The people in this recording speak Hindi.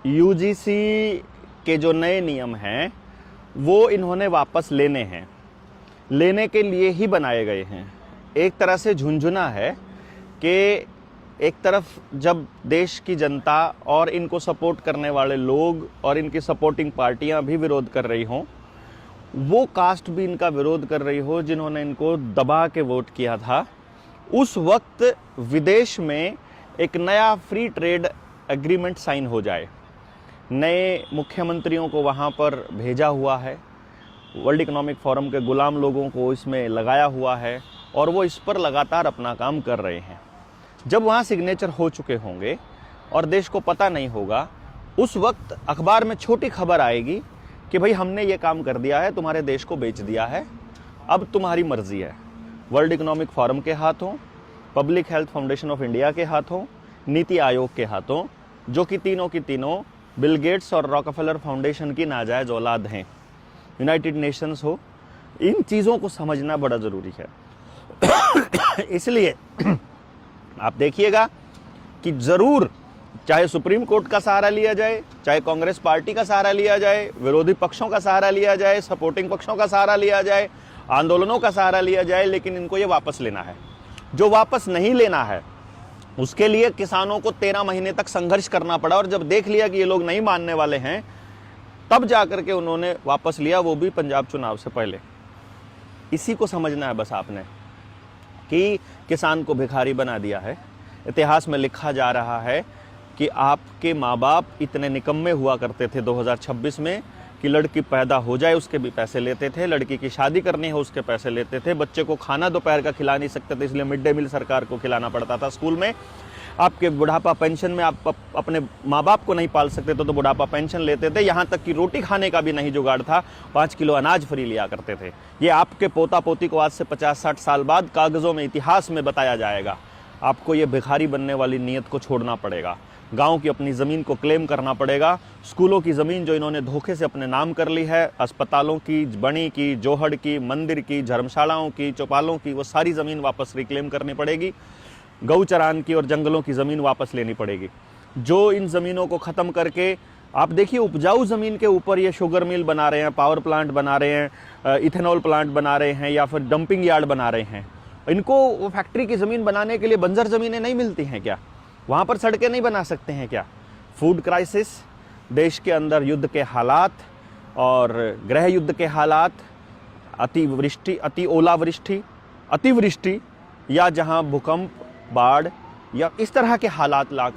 यूजीसी के जो नए नियम हैं वो इन्होंने वापस लेने हैं, लेने के लिए ही बनाए गए हैं। एक तरह से झुंझुना है कि एक तरफ जब देश की जनता और इनको सपोर्ट करने वाले लोग और इनकी सपोर्टिंग पार्टियां भी विरोध कर रही हों, वो कास्ट भी इनका विरोध कर रही हो जिन्होंने इनको दबा के वोट किया था, उस वक्त विदेश में एक नया फ्री ट्रेड एग्रीमेंट साइन हो जाए। नए मुख्यमंत्रियों को वहाँ पर भेजा हुआ है, वर्ल्ड इकोनॉमिक फोरम के गुलाम लोगों को इसमें लगाया हुआ है और वो इस पर लगातार अपना काम कर रहे हैं। जब वहाँ सिग्नेचर हो चुके होंगे और देश को पता नहीं होगा, उस वक्त अखबार में छोटी खबर आएगी कि भाई हमने ये काम कर दिया है, तुम्हारे देश को बेच दिया है, अब तुम्हारी मर्जी है। वर्ल्ड इकोनॉमिक फोरम के हाथों, public health foundation of India के हाथों, नीति आयोग के हाथों, जो कि तीनों की तीनों बिल गेट्स और रॉकफेलर फाउंडेशन की नाजायज औलाद हैं, यूनाइटेड नेशंस हो, इन चीज़ों को समझना बड़ा ज़रूरी है। इसलिए आप देखिएगा कि ज़रूर चाहे सुप्रीम कोर्ट का सहारा लिया जाए, चाहे कांग्रेस पार्टी का सहारा लिया जाए, विरोधी पक्षों का सहारा लिया जाए, सपोर्टिंग पक्षों का सहारा लिया जाए, आंदोलनों का सहारा लिया जाए, लेकिन इनको ये वापस लेना है। जो वापस नहीं लेना है उसके लिए किसानों को 13 महीने तक संघर्ष करना पड़ा और जब देख लिया कि ये लोग नहीं मानने वाले हैं, तब जाकर के उन्होंने वापस लिया, वो भी पंजाब चुनाव से पहले। इसी को समझना है बस आपने कि किसान को भिखारी बना दिया है। इतिहास में लिखा जा रहा है कि आपके माँ बाप इतने निकम्मे हुआ करते थे 2026 में कि लड़की पैदा हो जाए उसके भी पैसे लेते थे, लड़की की शादी करनी हो उसके पैसे लेते थे, बच्चे को खाना दोपहर का खिला नहीं सकते थे इसलिए मिड डे मील सरकार को खिलाना पड़ता था स्कूल में। आपके बुढ़ापा पेंशन में आप अपने माँ बाप को नहीं पाल सकते तो बुढ़ापा पेंशन लेते थे, यहाँ तक कि रोटी खाने का भी नहीं जुगाड़ था, 5 किलो अनाज फ्री लिया करते थे। ये आपके पोता पोती को आज से 50-60 साल बाद कागज़ों में, इतिहास में बताया जाएगा। आपको ये भिखारी बनने वाली नीयत को छोड़ना पड़ेगा, गांव की अपनी ज़मीन को क्लेम करना पड़ेगा, स्कूलों की ज़मीन जो इन्होंने धोखे से अपने नाम कर ली है, अस्पतालों की, बणी की, जोहड़ की, मंदिर की, धर्मशालाओं की, चौपालों की, वो सारी ज़मीन वापस रिक्लेम करनी पड़ेगी। गौचरान की और जंगलों की ज़मीन वापस लेनी पड़ेगी। जो इन ज़मीनों को ख़त्म करके, आप देखिए उपजाऊ ज़मीन के ऊपर ये शुगर मिल बना रहे हैं, पावर प्लांट बना रहे हैं, इथेनॉल प्लांट बना रहे हैं या फिर डंपिंग यार्ड बना रहे हैं। इनको वो फैक्ट्री की ज़मीन बनाने के लिए बंजर ज़मीनें नहीं मिलती हैं क्या? वहाँ पर सड़कें नहीं बना सकते हैं क्या? फूड क्राइसिस, देश के अंदर युद्ध के हालात और गृह युद्ध के हालात, अतिवृष्टि, अति ओलावृष्टि, अतिवृष्टि या जहाँ भूकंप, बाढ़ या इस तरह के हालात ला